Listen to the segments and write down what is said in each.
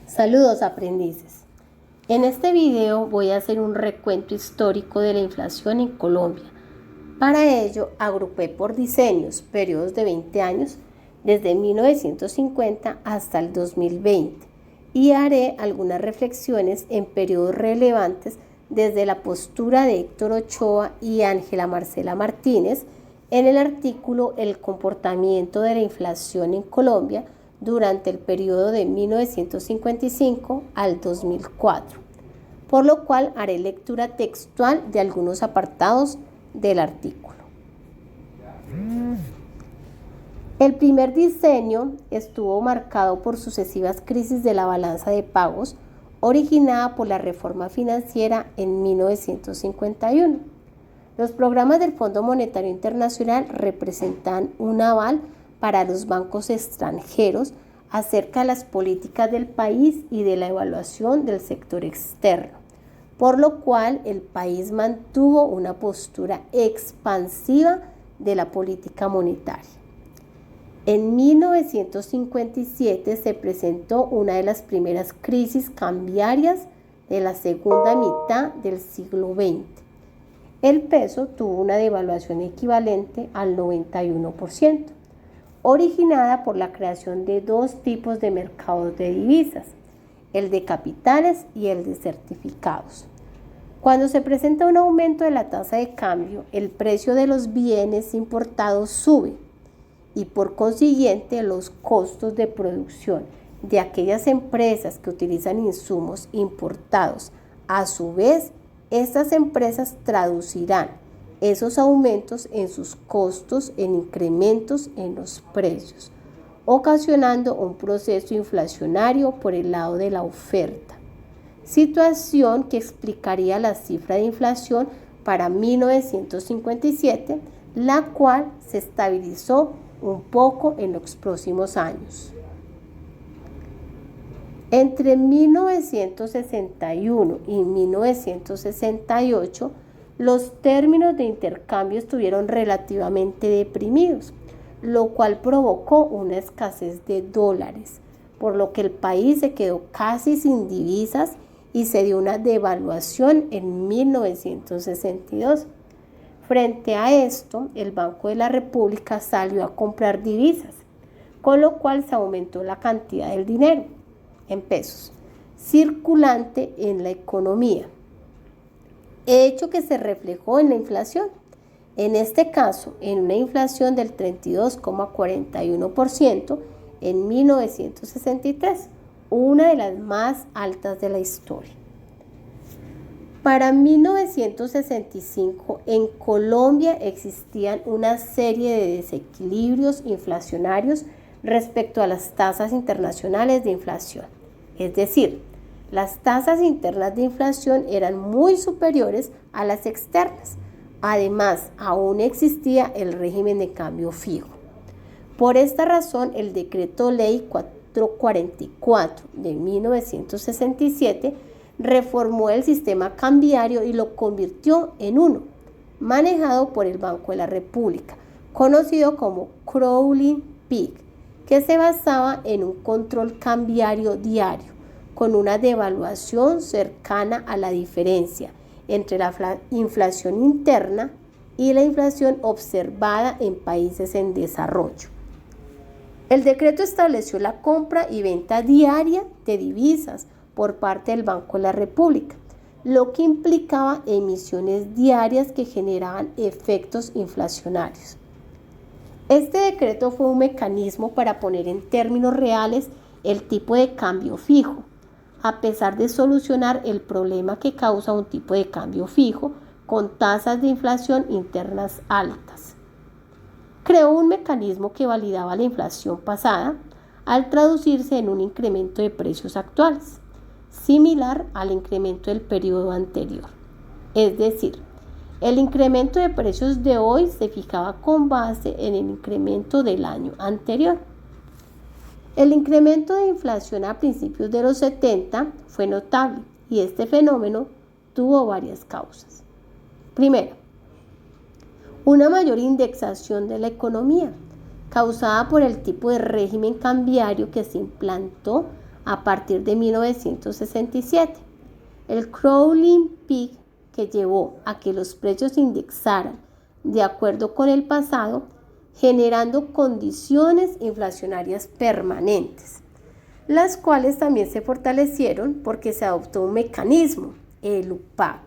Saludos aprendices. En este video voy a hacer un recuento histórico de la inflación en Colombia. Para ello agrupé por decenios, periodos de 20 años, desde 1950 hasta el 2020, y haré algunas reflexiones en periodos relevantes desde la postura de Héctor Ochoa y Ángela Marcela Martínez en el artículo El comportamiento de la inflación en Colombia durante el periodo de 1955 al 2004, por lo cual haré lectura textual de algunos apartados del artículo. El primer diseño estuvo marcado por sucesivas crisis de la balanza de pagos originada por la reforma financiera en 1951. Los programas del Fondo Monetario Internacional representan un aval para los bancos extranjeros acerca de las políticas del país y de la evaluación del sector externo, por lo cual el país mantuvo una postura expansiva de la política monetaria. En 1957 se presentó una de las primeras crisis cambiarias de la segunda mitad del siglo XX. El peso tuvo una devaluación equivalente al 91%, originada por la creación de dos tipos de mercados de divisas, el de capitales y el de certificados. Cuando se presenta un aumento de la tasa de cambio, el precio de los bienes importados sube y por consiguiente los costos de producción de aquellas empresas que utilizan insumos importados. A su vez, estas empresas traducirán esos aumentos en sus costos en incrementos en los precios, ocasionando un proceso inflacionario por el lado de la oferta, situación que explicaría la cifra de inflación para 1957, la cual se estabilizó un poco en los próximos años. Entre 1961 y 1968, los términos de intercambio estuvieron relativamente deprimidos, lo cual provocó una escasez de dólares, por lo que el país se quedó casi sin divisas y se dio una devaluación en 1962. Frente a esto, el Banco de la República salió a comprar divisas, con lo cual se aumentó la cantidad del dinero en pesos circulante en la economía, hecho que se reflejó en la inflación, en este caso en una inflación del 32,41% en 1963, una de las más altas de la historia. Para 1965 en Colombia existían una serie de desequilibrios inflacionarios respecto a las tasas internacionales de inflación, es decir, las tasas internas de inflación eran muy superiores a las externas. Además, aún existía el régimen de cambio fijo. Por esta razón, el Decreto Ley 444 de 1967 reformó el sistema cambiario y lo convirtió en uno, manejado por el Banco de la República, conocido como Crawling Peg, que se basaba en un control cambiario diario, con una devaluación cercana a la diferencia entre la inflación interna y la inflación observada en países en desarrollo. El decreto estableció la compra y venta diaria de divisas por parte del Banco de la República, lo que implicaba emisiones diarias que generaban efectos inflacionarios. Este decreto fue un mecanismo para poner en términos reales el tipo de cambio fijo, a pesar de solucionar el problema que causa un tipo de cambio fijo con tasas de inflación internas altas. Creó un mecanismo que validaba la inflación pasada al traducirse en un incremento de precios actuales, similar al incremento del periodo anterior. Es decir, el incremento de precios de hoy se fijaba con base en el incremento del año anterior. El incremento de inflación a principios de los 70 fue notable y este fenómeno tuvo varias causas. Primero, una mayor indexación de la economía, causada por el tipo de régimen cambiario que se implantó a partir de 1967. El crawling peak, que llevó a que los precios se indexaran de acuerdo con el pasado, generando condiciones inflacionarias permanentes, las cuales también se fortalecieron porque se adoptó un mecanismo, el UPAC,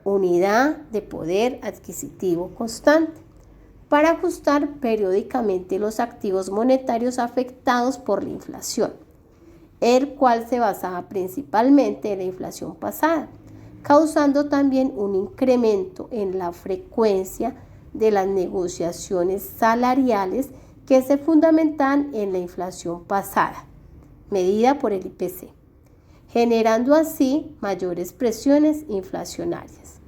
Unidad de Poder Adquisitivo Constante, para ajustar periódicamente los activos monetarios afectados por la inflación, el cual se basaba principalmente en la inflación pasada, causando también un incremento en la frecuencia de las negociaciones salariales que se fundamentan en la inflación pasada, medida por el IPC, generando así mayores presiones inflacionarias.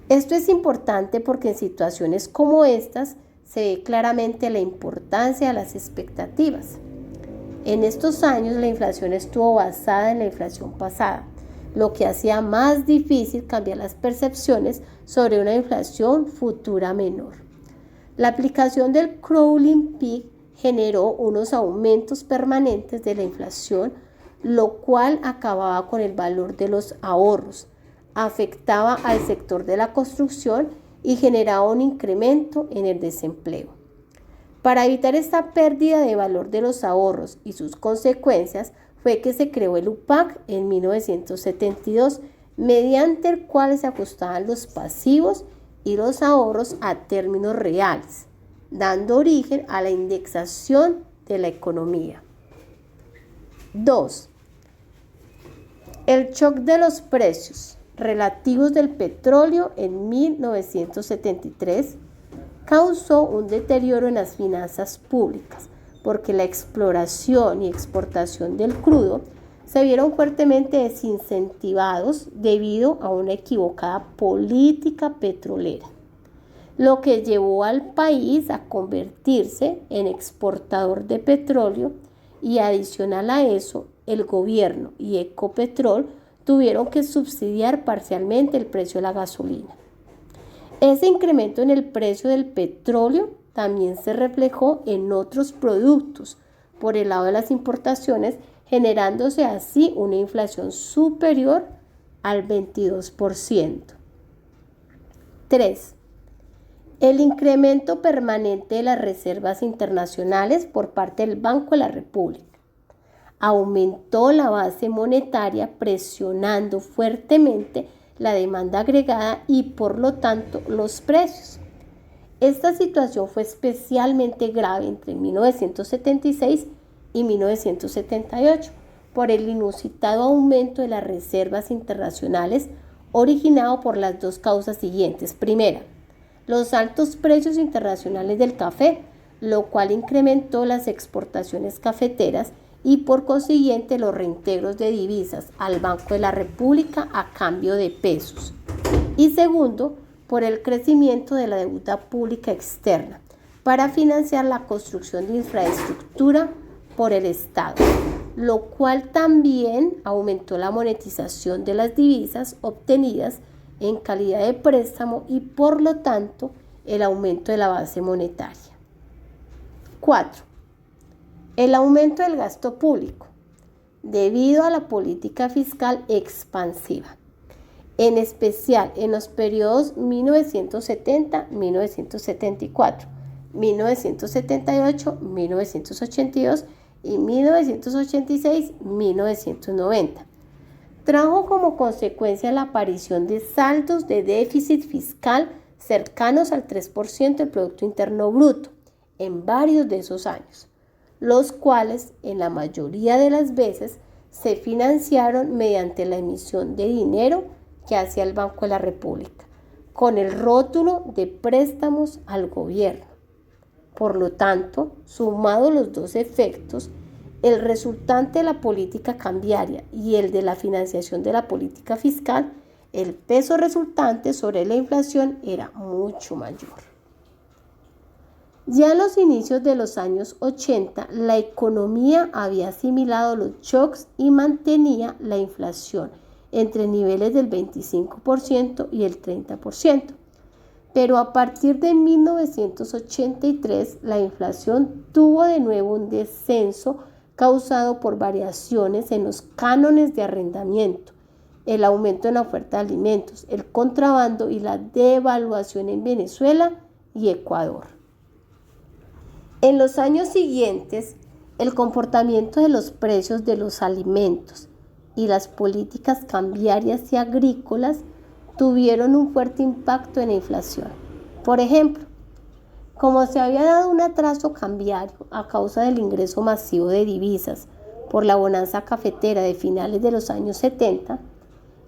Esto es importante porque en situaciones como estas se ve claramente la importancia de las expectativas. En estos años la inflación estuvo basada en la inflación pasada, lo que hacía más difícil cambiar las percepciones sobre una inflación futura menor. La aplicación del crawling peak generó unos aumentos permanentes de la inflación, lo cual acababa con el valor de los ahorros, afectaba al sector de la construcción y generaba un incremento en el desempleo. Para evitar esta pérdida de valor de los ahorros y sus consecuencias, fue que se creó el UPAC en 1972, mediante el cual se ajustaban los pasivos y los ahorros a términos reales, dando origen a la indexación de la economía. 2. El shock de los precios relativos del petróleo en 1973 causó un deterioro en las finanzas públicas, porque la exploración y exportación del crudo se vieron fuertemente desincentivados debido a una equivocada política petrolera, lo que llevó al país a convertirse en exportador de petróleo, y adicional a eso, el gobierno y Ecopetrol tuvieron que subsidiar parcialmente el precio de la gasolina. Ese incremento en el precio del petróleo también se reflejó en otros productos por el lado de las importaciones, generándose así una inflación superior al 22%. 3. El incremento permanente de las reservas internacionales por parte del Banco de la República aumentó la base monetaria, presionando fuertemente la demanda agregada y por lo tanto los precios. Esta situación fue especialmente grave entre 1976 y 1978 por el inusitado aumento de las reservas internacionales originado por las dos causas siguientes. Primera, los altos precios internacionales del café, lo cual incrementó las exportaciones cafeteras y por consiguiente los reintegros de divisas al Banco de la República a cambio de pesos. Y segundo, por el crecimiento de la deuda pública externa para financiar la construcción de infraestructura por el Estado, lo cual también aumentó la monetización de las divisas obtenidas en calidad de préstamo y por lo tanto el aumento de la base monetaria. 4. El aumento del gasto público debido a la política fiscal expansiva, en especial en los periodos 1970, 1974, 1978, 1982 y 1986, 1990. Trajo como consecuencia la aparición de saldos de déficit fiscal cercanos al 3% del Producto Interno Bruto en varios de esos años, los cuales en la mayoría de las veces se financiaron mediante la emisión de dinero que hacía el Banco de la República, con el rótulo de préstamos al gobierno. Por lo tanto, sumados los dos efectos, el resultante de la política cambiaria y el de la financiación de la política fiscal, el peso resultante sobre la inflación era mucho mayor. Ya en los inicios de los años 80, la economía había asimilado los shocks y mantenía la inflación entre niveles del 25% y el 30%. Pero a partir de 1983, la inflación tuvo de nuevo un descenso causado por variaciones en los cánones de arrendamiento, el aumento en la oferta de alimentos, el contrabando y la devaluación en Venezuela y Ecuador. En los años siguientes, el comportamiento de los precios de los alimentos y las políticas cambiarias y agrícolas tuvieron un fuerte impacto en la inflación. Por ejemplo, como se había dado un atraso cambiario a causa del ingreso masivo de divisas por la bonanza cafetera de finales de los años 70,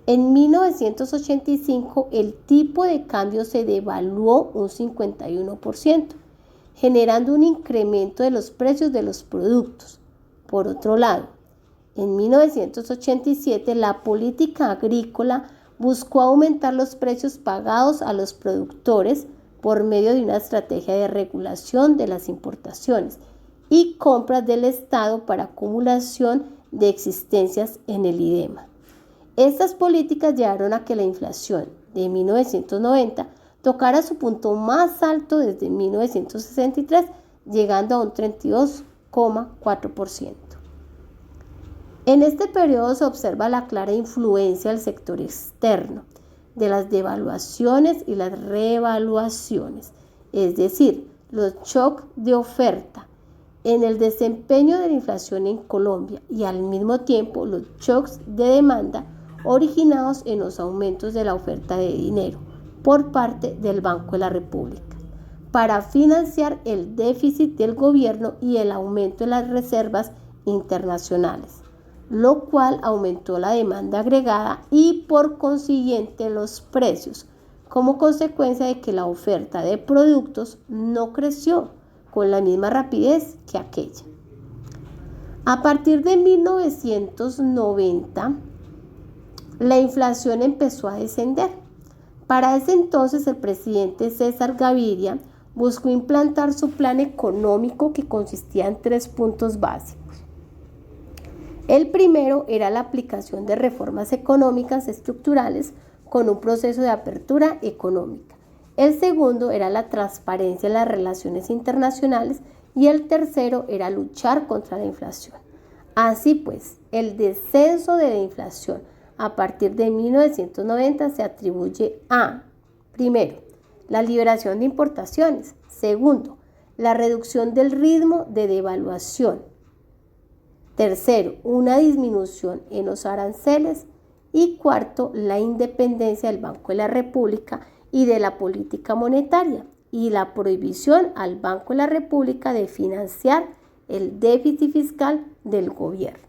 en 1985 el tipo de cambio se devaluó un 51%, generando un incremento de los precios de los productos. Por otro lado, en 1987 la política agrícola buscó aumentar los precios pagados a los productores por medio de una estrategia de regulación de las importaciones y compras del Estado para acumulación de existencias en el IDEMA. Estas políticas llevaron a que la inflación de 1990 tocara su punto más alto desde 1963, llegando a un 32,4%. En este periodo se observa la clara influencia del sector externo, de las devaluaciones y las revaluaciones, es decir, los shocks de oferta en el desempeño de la inflación en Colombia y al mismo tiempo los shocks de demanda originados en los aumentos de la oferta de dinero por parte del Banco de la República para financiar el déficit del gobierno y el aumento de las reservas internacionales, lo cual aumentó la demanda agregada y por consiguiente los precios, como consecuencia de que la oferta de productos no creció con la misma rapidez que aquella. A partir de 1990, la inflación empezó a descender. Para ese entonces, el presidente César Gaviria buscó implantar su plan económico que consistía en 3 puntos básicos. El primero era la aplicación de reformas económicas estructurales con un proceso de apertura económica. El segundo era la transparencia en las relaciones internacionales y el tercero era luchar contra la inflación. Así pues, el descenso de la inflación a partir de 1990 se atribuye a, primero, la liberación de importaciones, segundo, la reducción del ritmo de devaluación, tercero, una disminución en los aranceles y cuarto, la independencia del Banco de la República y de la política monetaria y la prohibición al Banco de la República de financiar el déficit fiscal del gobierno.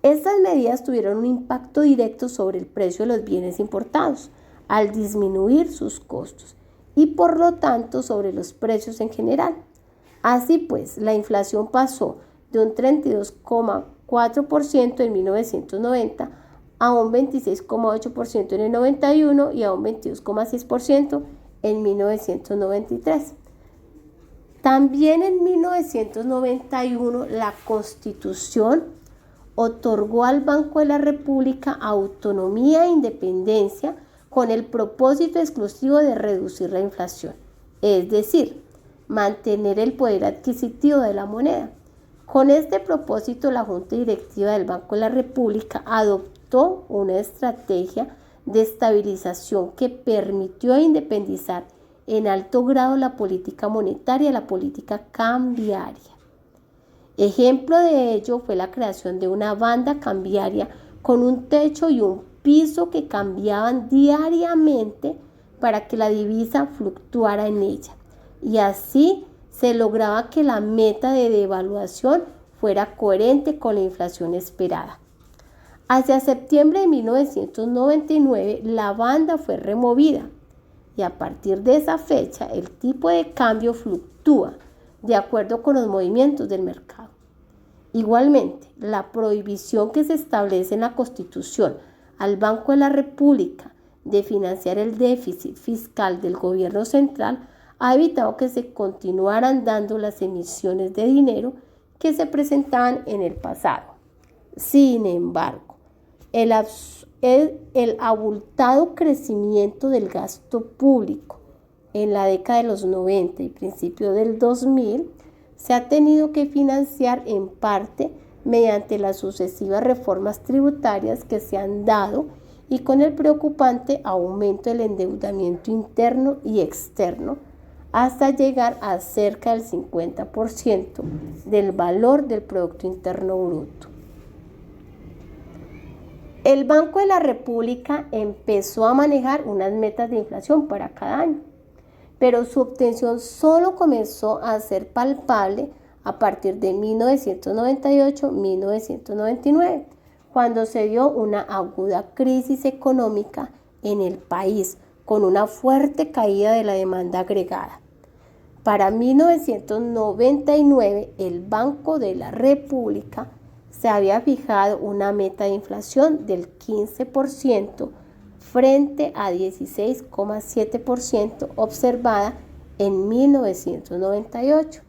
Estas medidas tuvieron un impacto directo sobre el precio de los bienes importados, al disminuir sus costos y por lo tanto sobre los precios en general. Así pues, la inflación pasó de un 32,4% en 1990 a un 26,8% en el 91 y a un 22,6% en 1993. También en 1991 la Constitución otorgó al Banco de la República autonomía e independencia con el propósito exclusivo de reducir la inflación, es decir, mantener el poder adquisitivo de la moneda. Con este propósito, la Junta Directiva del Banco de la República adoptó una estrategia de estabilización que permitió independizar en alto grado la política monetaria y la política cambiaria. Ejemplo de ello fue la creación de una banda cambiaria con un techo y un piso que cambiaban diariamente para que la divisa fluctuara en ella. Y así se lograba que la meta de devaluación fuera coherente con la inflación esperada. Hacia septiembre de 1999 la banda fue removida y a partir de esa fecha el tipo de cambio fluctúa de acuerdo con los movimientos del mercado. Igualmente, la prohibición que se establece en la Constitución al Banco de la República de financiar el déficit fiscal del gobierno central ha evitado que se continuaran dando las emisiones de dinero que se presentaban en el pasado. Sin embargo, el abultado crecimiento del gasto público en la década de los 90 y principios del 2000 se ha tenido que financiar en parte mediante las sucesivas reformas tributarias que se han dado y con el preocupante aumento del endeudamiento interno y externo, hasta llegar a cerca del 50% del valor del Producto Interno Bruto. El Banco de la República empezó a manejar unas metas de inflación para cada año, pero su obtención solo comenzó a ser palpable a partir de 1998-1999, cuando se dio una aguda crisis económica en el país, con una fuerte caída de la demanda agregada. Para 1999, el Banco de la República se había fijado una meta de inflación del 15% frente a 16,7% observada en 1998,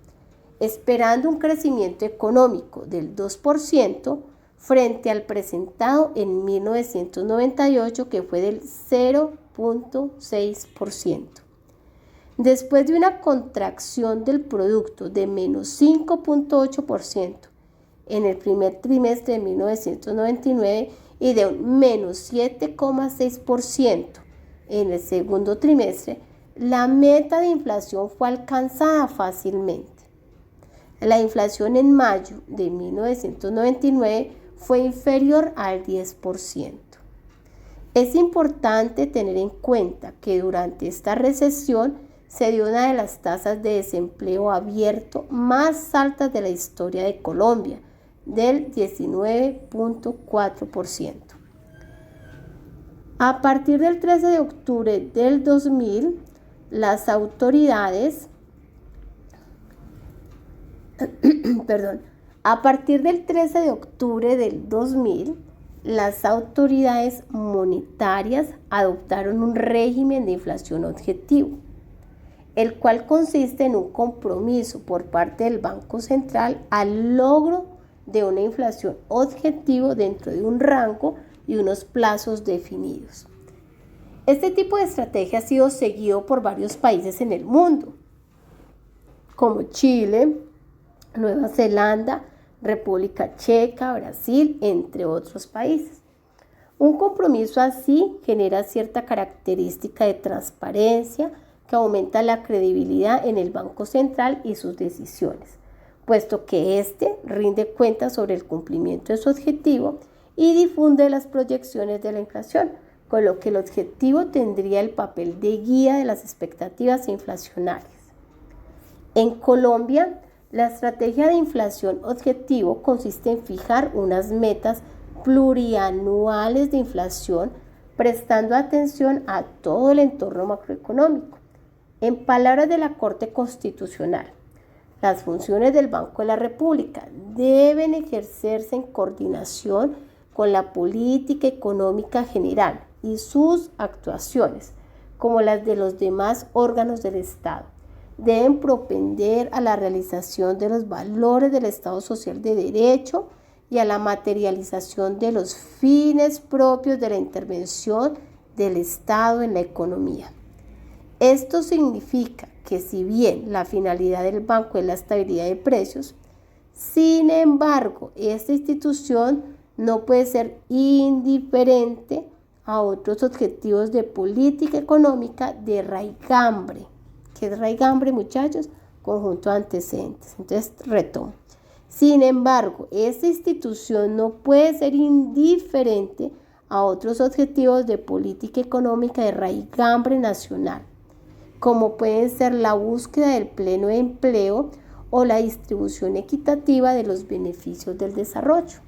esperando un crecimiento económico del 2% frente al presentado en 1998, que fue del 0,6%. Después de una contracción del producto de menos 5,8% en el primer trimestre de 1999 y de un menos 7,6% en el segundo trimestre, la meta de inflación fue alcanzada fácilmente. La inflación en mayo de 1999 fue inferior al 10%. Es importante tener en cuenta que durante esta recesión se dio una de las tasas de desempleo abierto más altas de la historia de Colombia, del 19,4%. A partir del 13 de octubre del 2000, las autoridades monetarias adoptaron un régimen de inflación objetivo, el cual consiste en un compromiso por parte del Banco Central al logro de una inflación objetivo dentro de un rango y unos plazos definidos. Este tipo de estrategia ha sido seguido por varios países en el mundo, como Chile, Nueva Zelanda, República Checa, Brasil, entre otros países. Un compromiso así genera cierta característica de transparencia que aumenta la credibilidad en el Banco Central y sus decisiones, puesto que éste rinde cuentas sobre el cumplimiento de su objetivo y difunde las proyecciones de la inflación, con lo que el objetivo tendría el papel de guía de las expectativas inflacionarias. En Colombia, la estrategia de inflación objetivo consiste en fijar unas metas plurianuales de inflación, prestando atención a todo el entorno macroeconómico. En palabras de la Corte Constitucional, las funciones del Banco de la República deben ejercerse en coordinación con la política económica general y sus actuaciones, como las de los demás órganos del Estado. Deben propender a la realización de los valores del Estado Social de Derecho y a la materialización de los fines propios de la intervención del Estado en la economía. Esto significa que si bien la finalidad del banco es la estabilidad de precios, sin embargo, esta institución no puede ser indiferente a otros objetivos de política económica de raigambre. ¿Qué es raigambre, muchachos? Conjunto de antecedentes. Entonces, retomo. Sin embargo, esta institución no puede ser indiferente a otros objetivos de política económica de raigambre nacional, como pueden ser la búsqueda del pleno empleo o la distribución equitativa de los beneficios del desarrollo.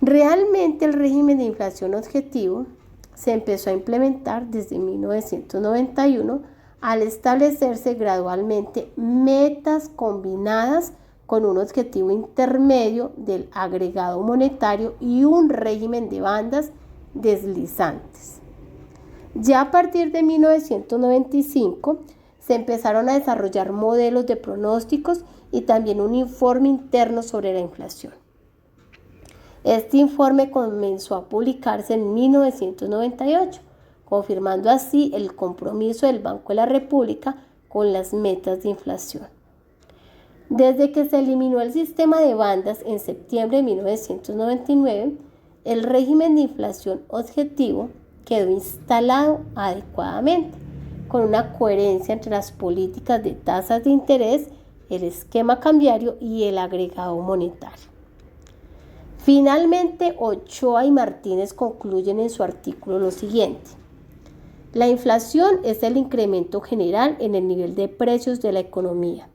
Realmente el régimen de inflación objetivo se empezó a implementar desde 1991 al establecerse gradualmente metas combinadas con un objetivo intermedio del agregado monetario y un régimen de bandas deslizantes. Ya a partir de 1995 se empezaron a desarrollar modelos de pronósticos y también un informe interno sobre la inflación. Este informe comenzó a publicarse en 1998, confirmando así el compromiso del Banco de la República con las metas de inflación. Desde que se eliminó el sistema de bandas en septiembre de 1999, el régimen de inflación objetivo quedó instalado adecuadamente, con una coherencia entre las políticas de tasas de interés, el esquema cambiario y el agregado monetario. Finalmente, Ochoa y Martínez concluyen en su artículo lo siguiente: la inflación es el incremento general en el nivel de precios de la economía.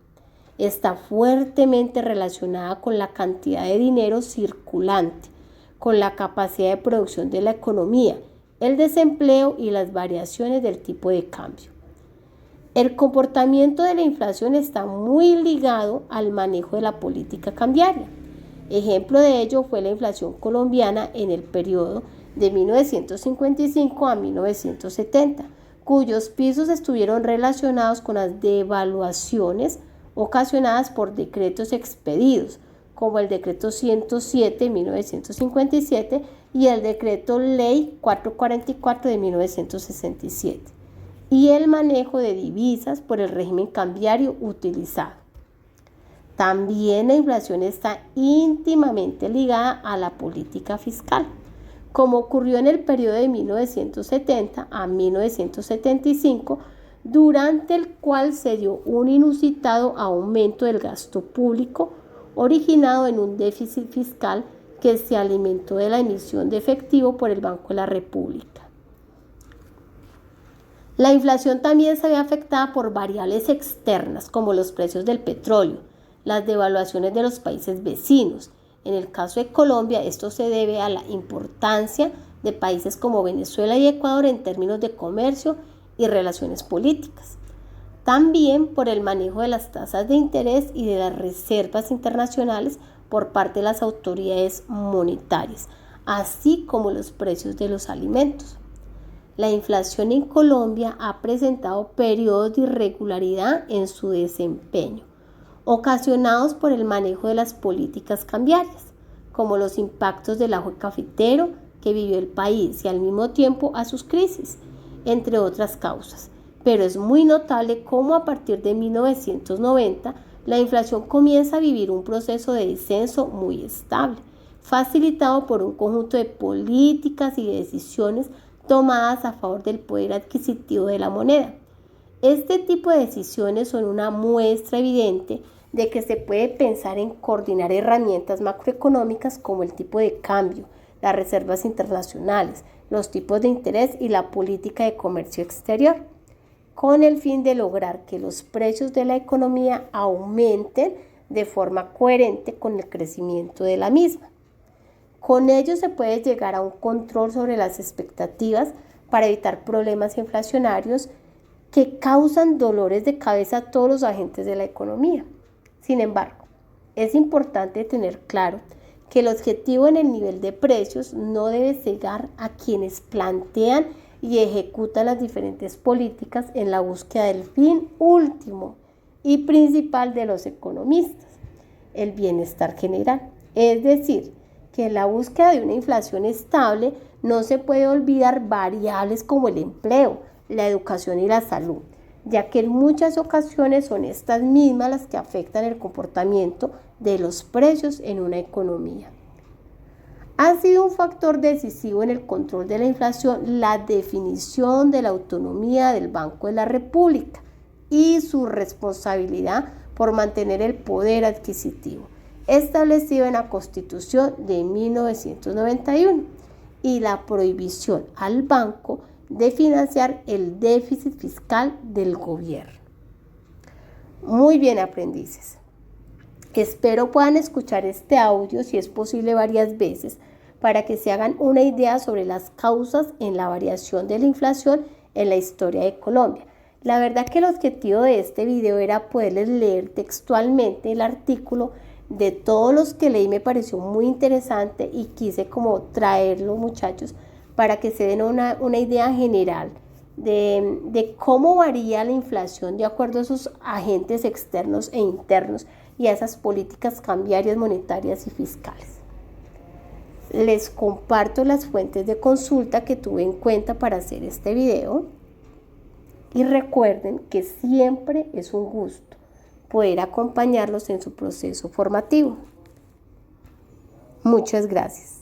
Está fuertemente relacionada con la cantidad de dinero circulante, con la capacidad de producción de la economía, el desempleo y las variaciones del tipo de cambio. El comportamiento de la inflación está muy ligado al manejo de la política cambiaria. Ejemplo de ello fue la inflación colombiana en el periodo de 1955 a 1970, cuyos pisos estuvieron relacionados con las devaluaciones ocasionadas por decretos expedidos, como el decreto 107 de 1957 y el decreto ley 444 de 1967, y el manejo de divisas por el régimen cambiario utilizado. También la inflación está íntimamente ligada a la política fiscal, como ocurrió en el periodo de 1970 a 1975, durante el cual se dio un inusitado aumento del gasto público, originado en un déficit fiscal que se alimentó de la emisión de efectivo por el Banco de la República. La inflación también se ve afectada por variables externas, como los precios del petróleo, las devaluaciones de los países vecinos. En el caso de Colombia, esto se debe a la importancia de países como Venezuela y Ecuador en términos de comercio y relaciones políticas. También por el manejo de las tasas de interés y de las reservas internacionales por parte de las autoridades monetarias, así como los precios de los alimentos. La inflación en Colombia ha presentado periodos de irregularidad en su desempeño, ocasionados por el manejo de las políticas cambiarias, como los impactos del auge cafetero que vivió el país y al mismo tiempo a sus crisis, entre otras causas. Pero es muy notable cómo a partir de 1990 la inflación comienza a vivir un proceso de descenso muy estable, facilitado por un conjunto de políticas y decisiones tomadas a favor del poder adquisitivo de la moneda. Este tipo de decisiones son una muestra evidente de que se puede pensar en coordinar herramientas macroeconómicas como el tipo de cambio, las reservas internacionales, los tipos de interés y la política de comercio exterior, con el fin de lograr que los precios de la economía aumenten de forma coherente con el crecimiento de la misma. Con ello se puede llegar a un control sobre las expectativas para evitar problemas inflacionarios que causan dolores de cabeza a todos los agentes de la economía. Sin embargo, es importante tener claro que el objetivo en el nivel de precios no debe cegar a quienes plantean y ejecutan las diferentes políticas en la búsqueda del fin último y principal de los economistas, el bienestar general. Es decir, que en la búsqueda de una inflación estable no se puede olvidar variables como el empleo, la educación y la salud, ya que en muchas ocasiones son estas mismas las que afectan el comportamiento de los precios en una economía. Ha sido un factor decisivo en el control de la inflación la definición de la autonomía del Banco de la República y su responsabilidad por mantener el poder adquisitivo, establecido en la Constitución de 1991, y la prohibición al banco de financiar el déficit fiscal del gobierno. Muy bien, aprendices. Espero puedan escuchar este audio, si es posible, varias veces para que se hagan una idea sobre las causas en la variación de la inflación en la historia de Colombia. La verdad que el objetivo de este video era poderles leer textualmente el artículo. De todos los que leí me pareció muy interesante y quise como traerlo, muchachos, para que se den una idea general de cómo varía la inflación de acuerdo a sus agentes externos e internos y a esas políticas cambiarias, monetarias y fiscales. Les comparto las fuentes de consulta que tuve en cuenta para hacer este video y recuerden que siempre es un gusto poder acompañarlos en su proceso formativo. Muchas gracias.